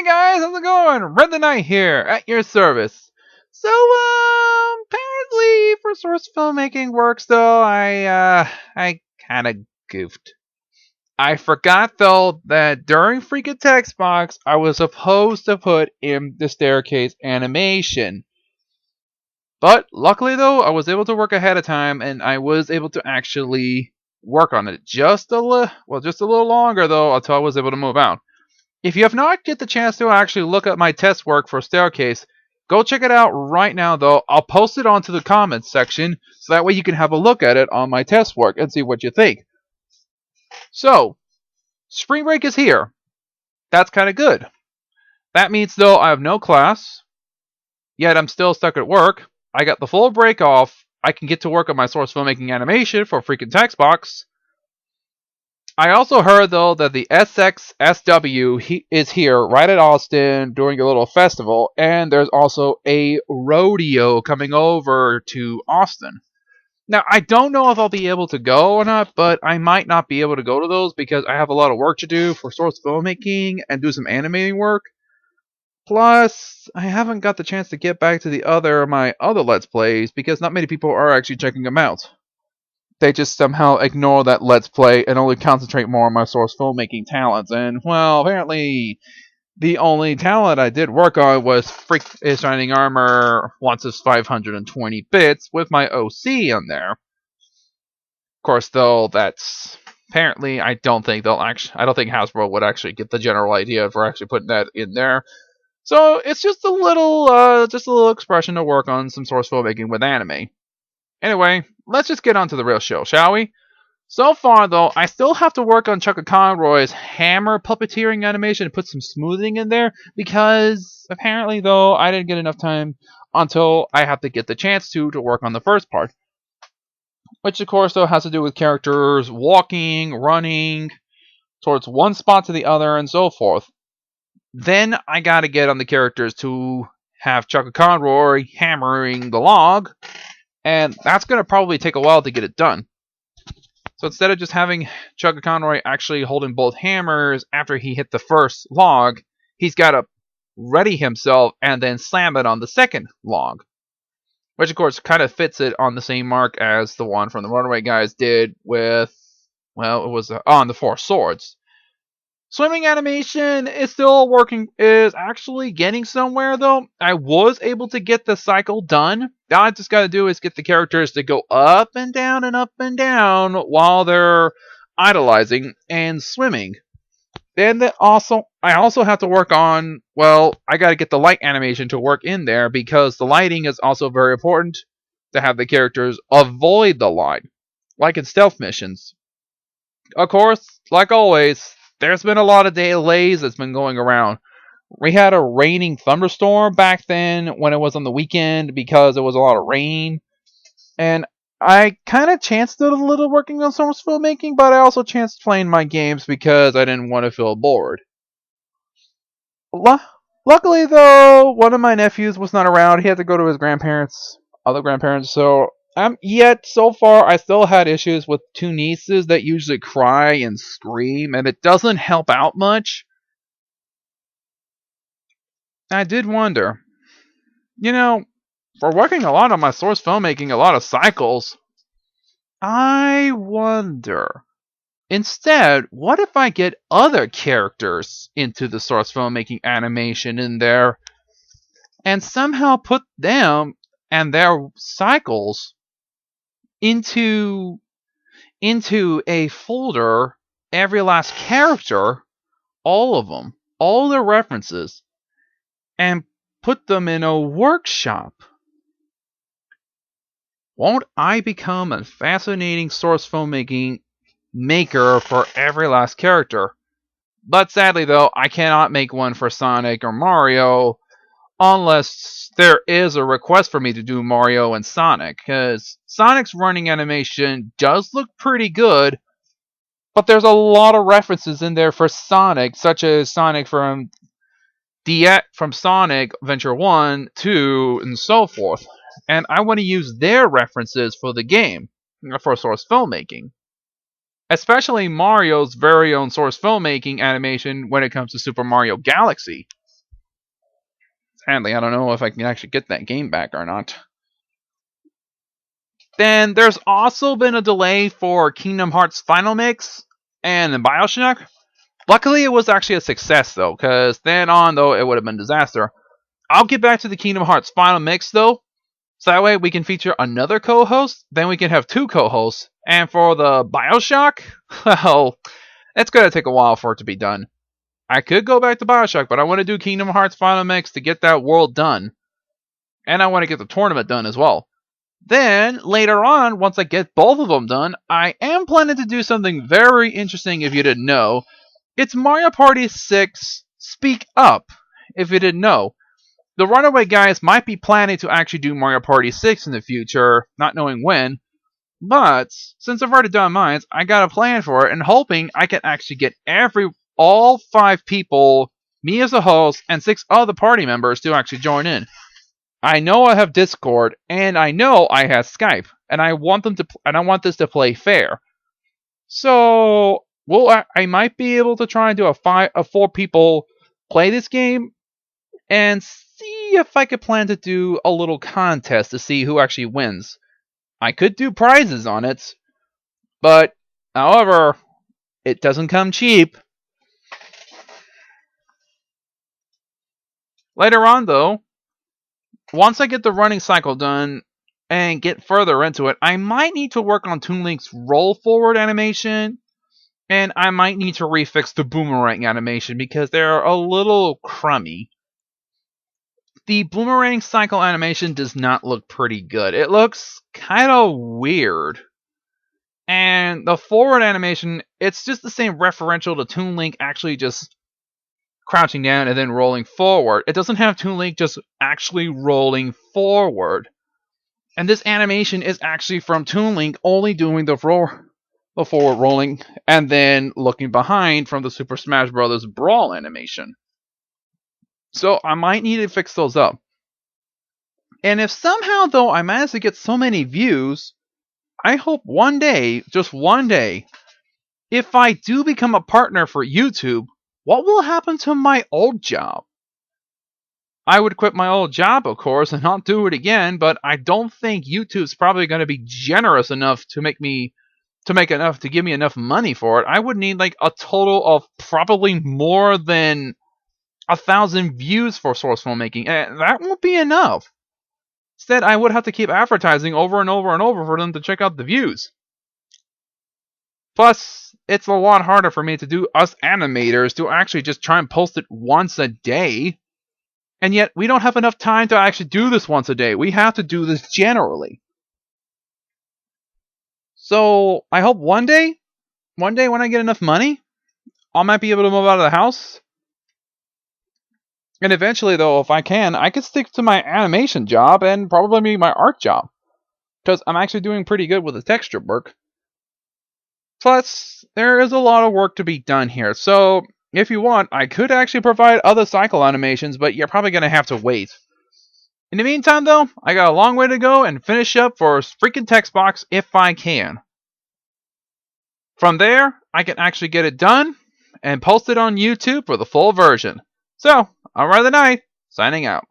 Hey guys, how's it going? Red the Knight here, at your service. So, apparently for source filmmaking works though, I kinda goofed. I forgot though that during Freakin Text Box, I was supposed to put in the staircase animation. But luckily though, I was able to work ahead of time and I was able to actually work on it just a little longer though until I was able to move out. If you have not get the chance to actually look at my test work for Staircase, go check it out right now though. I'll post it onto the comments section so that way you can have a look at it on my test work and see what you think. So, spring break is here. That's kind of good. That means though I have no class, yet I'm still stuck at work. I got the full break off. I can get to work on my source filmmaking animation for Freakin Text Box. I also heard though that the SXSW is here right at Austin doing a little festival, and there's also a rodeo coming over to Austin. Now I don't know if I'll be able to go or not, but I might not be able to go to those because I have a lot of work to do for source filmmaking and do some animating work. Plus, I haven't got the chance to get back to my other Let's Plays because not many people are actually checking them out. They just somehow ignore that Let's Play and only concentrate more on my source filmmaking talents. And, well, apparently the only talent I did work on was Freak is Shining Armor once it's 520 bits with my OC on there. Of course, though, that's apparently I don't think Hasbro would actually get the general idea for actually putting that in there. So it's just a little expression to work on some source filmmaking with anime. Anyway, let's just get on to the real show, shall we? So far, though, I still have to work on Chucka Conroy's hammer puppeteering animation and put some smoothing in there, because apparently, though, I didn't get enough time until I have to get the chance to work on the first part. Which, of course, though, has to do with characters walking, running, towards one spot to the other, and so forth. Then I gotta get on the characters to have Chucka Conroy hammering the log, and that's going to probably take a while to get it done. So instead of just having Chucka Conroy actually holding both hammers after he hit the first log, he's got to ready himself and then slam it on the second log. Which of course kind of fits it on the same mark as the one from the Runaway Guys did with, well, it was on the Four Swords. Swimming animation is actually getting somewhere though. I was able to get the cycle done. All I just gotta do is get the characters to go up and down while they're idolizing and swimming. Then I also have to work on, well, I gotta get the light animation to work in there because the lighting is also very important to have the characters avoid the light, like in stealth missions. Of course, like always, there's been a lot of delays that's been going around. We had a raining thunderstorm back then when it was on the weekend because it was a lot of rain. And I kind of chanced it a little working on source filmmaking, but I also chanced playing my games because I didn't want to feel bored. Luckily, though, one of my nephews was not around. He had to go to his other grandparents, so yet, so far, I still had issues with two nieces that usually cry and scream, and it doesn't help out much. I did wonder, for working a lot on my source filmmaking, a lot of cycles, I wonder, instead, what if I get other characters into the source filmmaking animation in there, and somehow put them and their cycles into a folder, every last character, all of them, all the references, and put them in a workshop. Won't I become a fascinating source filmmaking maker for every last character? But sadly though, I cannot make one for Sonic or Mario unless there is a request for me to do Mario and Sonic, because Sonic's running animation does look pretty good, but there's a lot of references in there for Sonic, such as Sonic from Sonic Adventure 1, 2, and so forth. And I want to use their references for the game, for source filmmaking. Especially Mario's very own source filmmaking animation when it comes to Super Mario Galaxy. Sadly, I don't know if I can actually get that game back or not. Then there's also been a delay for Kingdom Hearts Final Mix and Bioshock. Luckily, it was actually a success, though, because then on, though, it would have been a disaster. I'll get back to the Kingdom Hearts Final Mix, though, so that way we can feature another co-host, then we can have two co-hosts. And for the Bioshock, well, it's going to take a while for it to be done. I could go back to Bioshock, but I want to do Kingdom Hearts Final Mix to get that world done. And I want to get the tournament done as well. Then, later on, once I get both of them done, I am planning to do something very interesting if you didn't know. It's Mario Party 6 Speak Up, if you didn't know. The Runaway guys might be planning to actually do Mario Party 6 in the future, not knowing when. But, since I've already done mine, I got a plan for it, and hoping I can actually get all 5 people, me as a host, and 6 other party members to actually join in. I know I have Discord, and I know I have Skype, and I want this to play fair. So, I might be able to try and do a 4 people play this game, and see if I could plan to do a little contest to see who actually wins. I could do prizes on it, but, however, it doesn't come cheap. Later on, though, once I get the running cycle done and get further into it, I might need to work on Toon Link's roll forward animation, and I might need to refix the boomerang animation because they're a little crummy. The boomerang cycle animation does not look pretty good. It looks kind of weird. And the forward animation, it's just the same referential to Toon Link actually just crouching down and then rolling forward. It doesn't have Toon Link just actually rolling forward. And this animation is actually from Toon Link only doing the forward rolling and then looking behind from the Super Smash Bros. Brawl animation. So I might need to fix those up. And if somehow, though, I manage to get so many views, I hope one day, just one day, if I do become a partner for YouTube, what will happen to my old job? I would quit my old job, of course, and not do it again, but I don't think YouTube's probably going to be generous enough to give me enough money for it. I would need like a total of probably more than 1,000 views for source filmmaking, and that won't be enough. Instead, I would have to keep advertising over and over and over for them to check out the views. Plus, it's a lot harder for me to do us animators to actually just try and post it once a day. And yet, we don't have enough time to actually do this once a day. We have to do this generally. So, I hope one day when I get enough money, I might be able to move out of the house. And eventually, though, if I could stick to my animation job and probably my art job. Because I'm actually doing pretty good with the texture work. Plus, there is a lot of work to be done here. So, if you want, I could actually provide other cycle animations, but you're probably going to have to wait. In the meantime, though, I got a long way to go and finish up for Freakin Text Box if I can. From there, I can actually get it done and post it on YouTube for the full version. So, I'll Night, signing out.